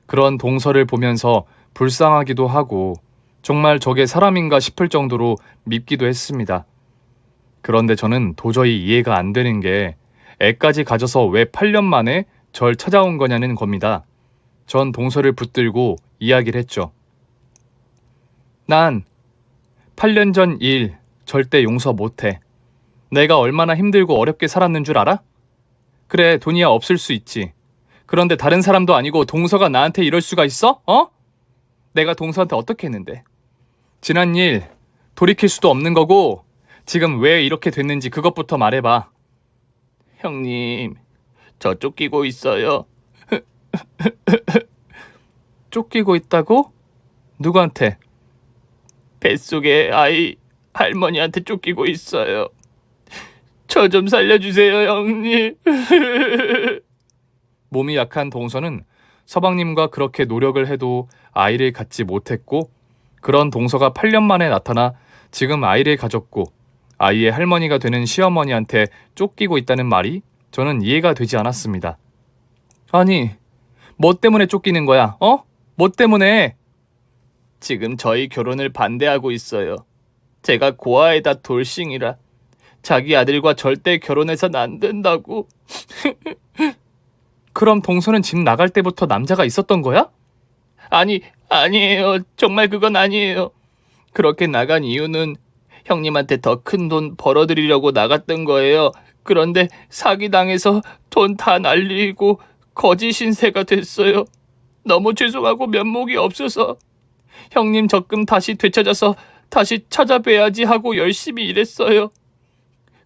그런 동서를 보면서 불쌍하기도 하고 정말 저게 사람인가 싶을 정도로 밉기도 했습니다. 그런데 저는 도저히 이해가 안 되는 게 애까지 가져서 왜 8년 만에 절 찾아온 거냐는 겁니다. 전 동서를 붙들고 이야기를 했죠. 난 8년 전 일 절대 용서 못해. 내가 얼마나 힘들고 어렵게 살았는 줄 알아? 그래, 돈이야 없을 수 있지. 그런데 다른 사람도 아니고 동서가 나한테 이럴 수가 있어? 내가 동서한테 어떻게 했는데? 지난 일 돌이킬 수도 없는 거고 지금 왜 이렇게 됐는지 그것부터 말해봐. 형님, 저 쫓기고 있어요. 쫓기고 있다고? 누구한테? 뱃속에 아이 할머니한테 쫓기고 있어요. 저 좀 살려주세요, 형님. 몸이 약한 동서는 서방님과 그렇게 노력을 해도 아이를 갖지 못했고, 그런 동서가 8년 만에 나타나 지금 아이를 가졌고 아이의 할머니가 되는 시어머니한테 쫓기고 있다는 말이 저는 이해가 되지 않았습니다. 아니, 뭐 때문에 쫓기는 거야? 뭐 때문에? 지금 저희 결혼을 반대하고 있어요. 제가 고아에다 돌싱이라 자기 아들과 절대 결혼해선 안 된다고. 그럼 동서는 집 나갈 때부터 남자가 있었던 거야? 아니에요. 정말 그건 아니에요. 그렇게 나간 이유는 형님한테 더 큰 돈 벌어들이려고 나갔던 거예요. 그런데 사기당해서 돈 다 날리고 거지 신세가 됐어요. 너무 죄송하고 면목이 없어서 형님 적금 다시 되찾아서 다시 찾아뵈야지 하고 열심히 일했어요.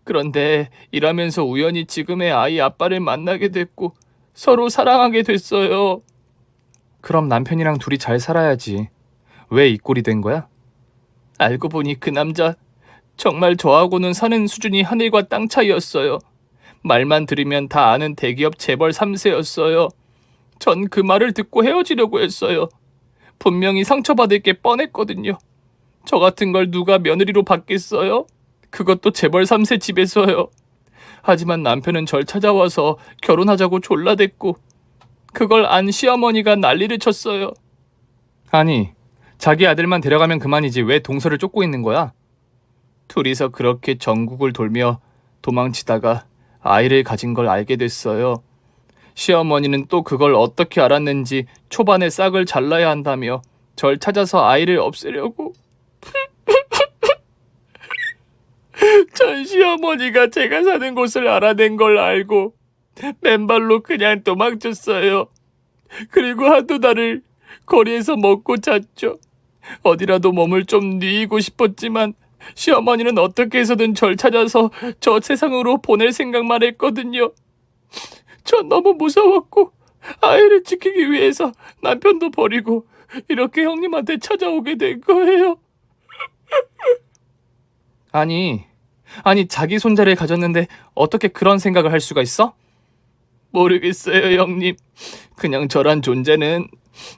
그런데 일하면서 우연히 지금의 아이 아빠를 만나게 됐고 서로 사랑하게 됐어요. 그럼 남편이랑 둘이 잘 살아야지. 왜 이 꼴이 된 거야? 알고 보니 그 남자 정말 저하고는 사는 수준이 하늘과 땅 차이였어요. 말만 들으면 다 아는 대기업 재벌 3세였어요. 전 그 말을 듣고 헤어지려고 했어요. 분명히 상처받을 게 뻔했거든요. 저 같은 걸 누가 며느리로 받겠어요? 그것도 재벌 3세 집에서요. 하지만 남편은 절 찾아와서 결혼하자고 졸라댔고 그걸 안 시어머니가 난리를 쳤어요. 아니, 자기 아들만 데려가면 그만이지 왜 동서를 쫓고 있는 거야? 둘이서 그렇게 전국을 돌며 도망치다가 아이를 가진 걸 알게 됐어요. 시어머니는 또 그걸 어떻게 알았는지 초반에 싹을 잘라야 한다며 절 찾아서 아이를 없애려고. 전 시어머니가 제가 사는 곳을 알아낸 걸 알고 맨발로 그냥 도망쳤어요. 그리고 한두 달을 거리에서 먹고 잤죠. 어디라도 몸을 좀 뉘이고 싶었지만 시어머니는 어떻게 해서든 절 찾아서 저 세상으로 보낼 생각만 했거든요. 전 너무 무서웠고 아이를 지키기 위해서 남편도 버리고 이렇게 형님한테 찾아오게 된 거예요. 아니, 아니, 자기 손자를 가졌는데 어떻게 그런 생각을 할 수가 있어? 모르겠어요, 형님. 그냥 저란 존재는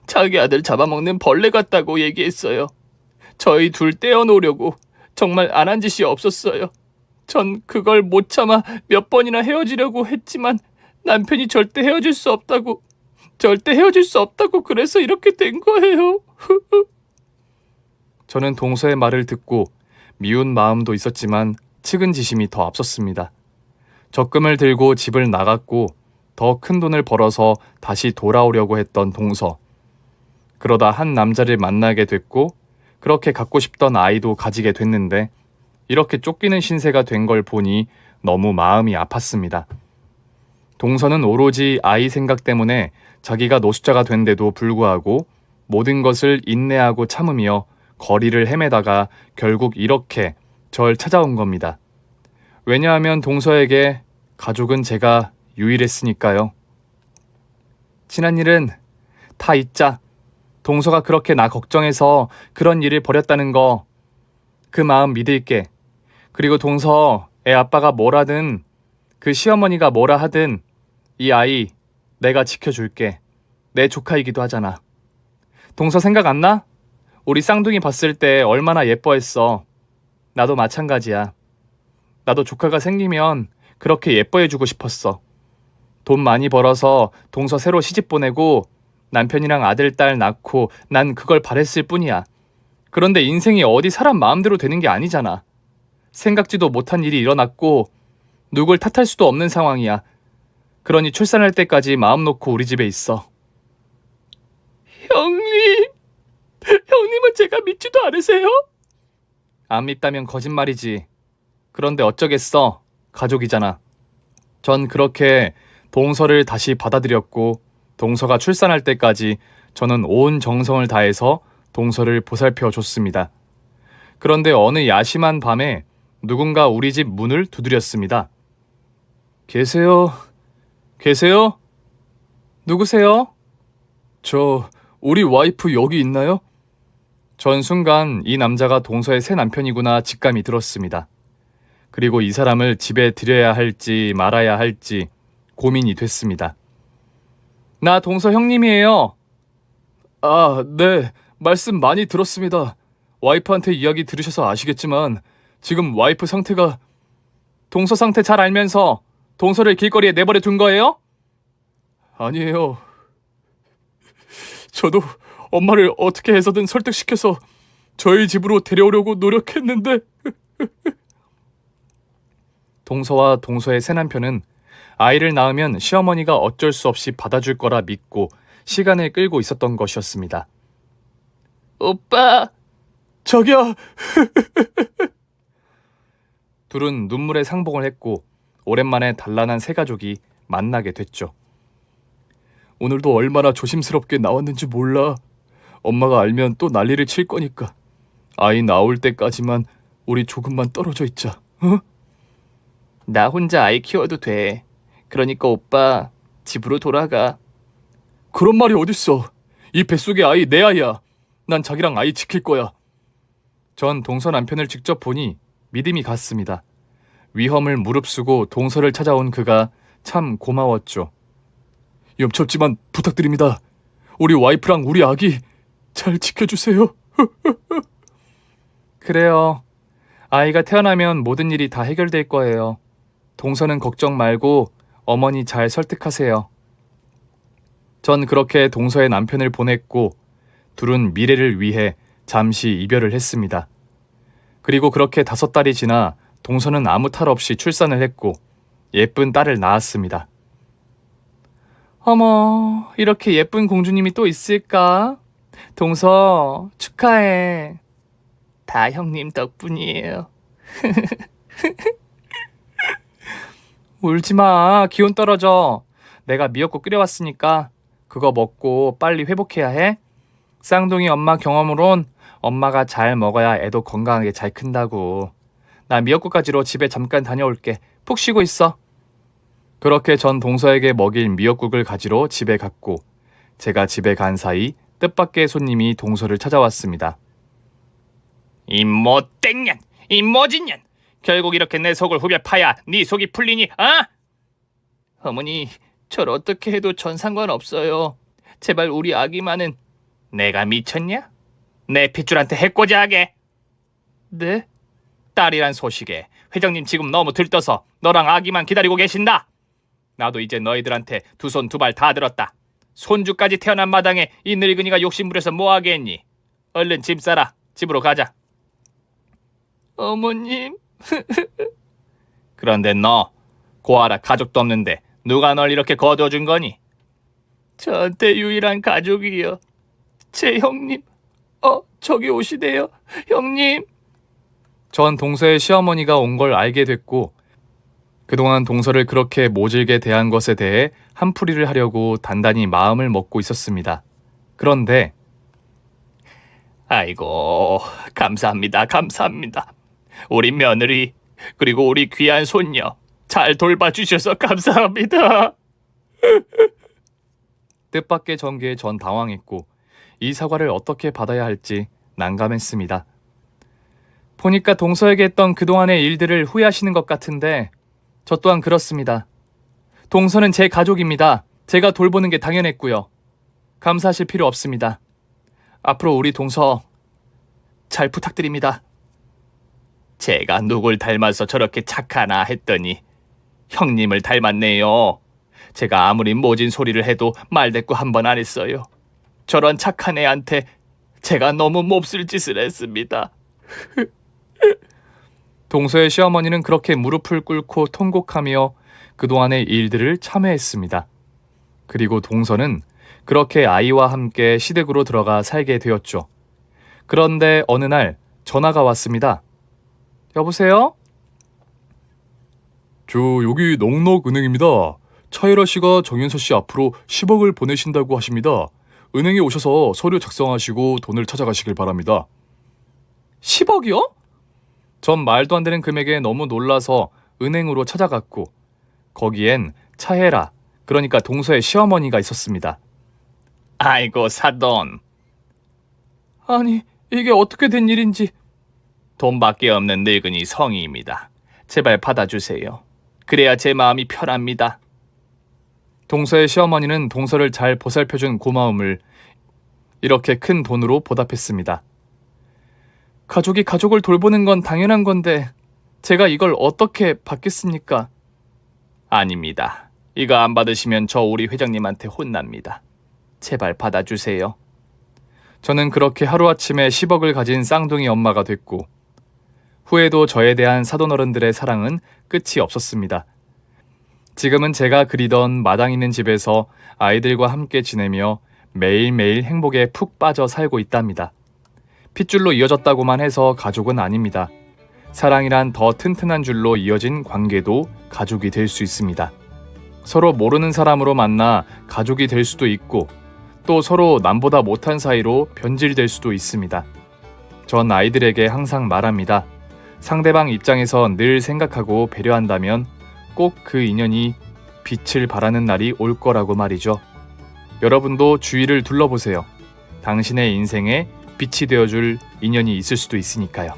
자기 아들 잡아먹는 벌레 같다고 얘기했어요. 저희 둘 떼어놓으려고 정말 안 한 짓이 없었어요. 전 그걸 못 참아 몇 번이나 헤어지려고 했지만 남편이 절대 헤어질 수 없다고 그래서 이렇게 된 거예요. 저는 동서의 말을 듣고 미운 마음도 있었지만 측은지심이 더 앞섰습니다. 적금을 들고 집을 나갔고 더 큰 돈을 벌어서 다시 돌아오려고 했던 동서. 그러다 한 남자를 만나게 됐고 그렇게 갖고 싶던 아이도 가지게 됐는데 이렇게 쫓기는 신세가 된 걸 보니 너무 마음이 아팠습니다. 동서는 오로지 아이 생각 때문에 자기가 노숙자가 된데도 불구하고 모든 것을 인내하고 참으며 거리를 헤매다가 결국 이렇게 절 찾아온 겁니다. 왜냐하면 동서에게 가족은 제가 유일했으니까요. 지난 일은 다 잊자. 동서가 그렇게 나 걱정해서 그런 일을 벌였다는 거 그 마음 믿을게. 그리고 동서 애 아빠가 뭐라든 그 시어머니가 뭐라 하든 이 아이 내가 지켜줄게. 내 조카이기도 하잖아. 동서 생각 안 나? 우리 쌍둥이 봤을 때 얼마나 예뻐했어. 나도 마찬가지야. 나도 조카가 생기면 그렇게 예뻐해주고 싶었어. 돈 많이 벌어서 동서 새로 시집 보내고 남편이랑 아들, 딸 낳고 난 그걸 바랬을 뿐이야. 그런데 인생이 어디 사람 마음대로 되는 게 아니잖아. 생각지도 못한 일이 일어났고 누굴 탓할 수도 없는 상황이야. 그러니 출산할 때까지 마음 놓고 우리 집에 있어. 형님, 형님은 제가 믿지도 않으세요? 안 믿다면 거짓말이지. 그런데 어쩌겠어. 가족이잖아. 전 그렇게 동서를 다시 받아들였고 동서가 출산할 때까지 저는 온 정성을 다해서 동서를 보살펴 줬습니다. 그런데 어느 야심한 밤에 누군가 우리 집 문을 두드렸습니다. 계세요? 계세요? 누구세요? 우리 와이프 여기 있나요? 전 순간 이 남자가 동서의 새 남편이구나 직감이 들었습니다. 그리고 이 사람을 집에 들여야 할지 말아야 할지 고민이 됐습니다. 나 동서 형님이에요. 아, 네. 말씀 많이 들었습니다. 와이프한테 이야기 들으셔서 아시겠지만 지금 와이프 상태가... 동서 상태 잘 알면서 동서를 길거리에 내버려 둔 거예요? 아니에요. 저도 엄마를 어떻게 해서든 설득시켜서 저희 집으로 데려오려고 노력했는데 동서와 동서의 새 남편은 아이를 낳으면 시어머니가 어쩔 수 없이 받아줄 거라 믿고 시간을 끌고 있었던 것이었습니다. 오빠! 저기요! 둘은 눈물의 상봉을 했고 오랜만에 단란한 새 가족이 만나게 됐죠. 오늘도 얼마나 조심스럽게 나왔는지 몰라. 엄마가 알면 또 난리를 칠 거니까 아이 나올 때까지만 우리 조금만 떨어져 있자. 어? 나 혼자 아이 키워도 돼. 그러니까 오빠 집으로 돌아가. 그런 말이 어딨어. 이 뱃속의 아이 내 아이야. 난 자기랑 아이 지킬 거야. 전 동서 남편을 직접 보니 믿음이 갔습니다. 위험을 무릅쓰고 동서를 찾아온 그가 참 고마웠죠. 염치없지만 부탁드립니다. 우리 와이프랑 우리 아기 잘 지켜주세요. 그래요. 아이가 태어나면 모든 일이 다 해결될 거예요. 동서는 걱정 말고 어머니 잘 설득하세요. 전 그렇게 동서의 남편을 보냈고 둘은 미래를 위해 잠시 이별을 했습니다. 그리고 그렇게 5달이 지나 동서는 아무 탈 없이 출산을 했고 예쁜 딸을 낳았습니다. 어머, 이렇게 예쁜 공주님이 또 있을까? 동서, 축하해. 다 형님 덕분이에요. 울지 마. 기운 떨어져. 내가 미역국 끓여왔으니까 그거 먹고 빨리 회복해야 해. 쌍둥이 엄마 경험으론 엄마가 잘 먹어야 애도 건강하게 잘 큰다고. 나 미역국 가지러 집에 잠깐 다녀올게. 푹 쉬고 있어. 그렇게 전 동서에게 먹일 미역국을 가지러 집에 갔고 제가 집에 간 사이 뜻밖의 손님이 동서를 찾아왔습니다. 이 못된 년! 이 모진 년! 결국 이렇게 내 속을 후벼 파야 네 속이 풀리니, 아? 어머니, 절 어떻게 해도 전 상관없어요. 제발 우리 아기만은. 내가 미쳤냐? 내 핏줄한테 해코지하게. 네? 딸이란 소식에 회장님 지금 너무 들떠서 너랑 아기만 기다리고 계신다. 나도 이제 너희들한테 두 손 두 발 다 들었다. 손주까지 태어난 마당에 이 늙은이가 욕심부려서 뭐하게 했니? 얼른 짐 싸라. 집으로 가자. 어머님. 그런데 너 고아라 가족도 없는데 누가 널 이렇게 거둬준 거니? 저한테 유일한 가족이요. 제 형님. 저기 오시대요. 형님. 전 동서의 시어머니가 온 걸 알게 됐고 그동안 동서를 그렇게 모질게 대한 것에 대해 한풀이를 하려고 단단히 마음을 먹고 있었습니다. 그런데 아이고, 감사합니다. 감사합니다. 우리 며느리 그리고 우리 귀한 손녀 잘 돌봐주셔서 감사합니다. 뜻밖의 전개에 전 당황했고 이 사과를 어떻게 받아야 할지 난감했습니다. 보니까 동서에게 했던 그동안의 일들을 후회하시는 것 같은데 저 또한 그렇습니다. 동서는 제 가족입니다. 제가 돌보는 게 당연했고요. 감사하실 필요 없습니다. 앞으로 우리 동서 잘 부탁드립니다. 제가 누굴 닮아서 저렇게 착하나 했더니 형님을 닮았네요. 제가 아무리 모진 소리를 해도 말대꾸 한 번 안 했어요. 저런 착한 애한테 제가 너무 몹쓸 짓을 했습니다. 동서의 시어머니는 그렇게 무릎을 꿇고 통곡하며 그동안의 일들을 참회했습니다. 그리고 동서는 그렇게 아이와 함께 시댁으로 들어가 살게 되었죠. 그런데 어느 날 전화가 왔습니다. 여보세요? 저 여기 넉넉은행입니다. 차혜라 씨가 정윤서 씨 앞으로 10억을 보내신다고 하십니다. 은행에 오셔서 서류 작성하시고 돈을 찾아가시길 바랍니다. 10억이요? 전 말도 안 되는 금액에 너무 놀라서 은행으로 찾아갔고 거기엔 차혜라, 그러니까 동서의 시어머니가 있었습니다. 아이고 사돈. 아니 이게 어떻게 된 일인지. 돈밖에 없는 늙은이 성의입니다. 제발 받아주세요. 그래야 제 마음이 편합니다. 동서의 시어머니는 동서를 잘 보살펴준 고마움을 이렇게 큰 돈으로 보답했습니다. 가족이 가족을 돌보는 건 당연한 건데 제가 이걸 어떻게 받겠습니까? 아닙니다. 이거 안 받으시면 저 우리 회장님한테 혼납니다. 제발 받아주세요. 저는 그렇게 하루아침에 10억을 가진 쌍둥이 엄마가 됐고 후에도 저에 대한 사돈어른들의 사랑은 끝이 없었습니다. 지금은 제가 그리던 마당 있는 집에서 아이들과 함께 지내며 매일매일 행복에 푹 빠져 살고 있답니다. 핏줄로 이어졌다고만 해서 가족은 아닙니다. 사랑이란 더 튼튼한 줄로 이어진 관계도 가족이 될 수 있습니다. 서로 모르는 사람으로 만나 가족이 될 수도 있고 또 서로 남보다 못한 사이로 변질될 수도 있습니다. 전 아이들에게 항상 말합니다. 상대방 입장에서 늘 생각하고 배려한다면 꼭 그 인연이 빛을 발하는 날이 올 거라고 말이죠. 여러분도 주위를 둘러보세요. 당신의 인생에 빛이 되어줄 인연이 있을 수도 있으니까요.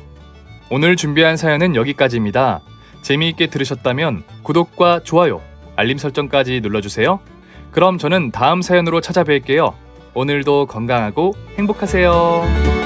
오늘 준비한 사연은 여기까지입니다. 재미있게 들으셨다면 구독과 좋아요, 알림 설정까지 눌러주세요. 그럼 저는 다음 사연으로 찾아뵐게요. 오늘도 건강하고 행복하세요.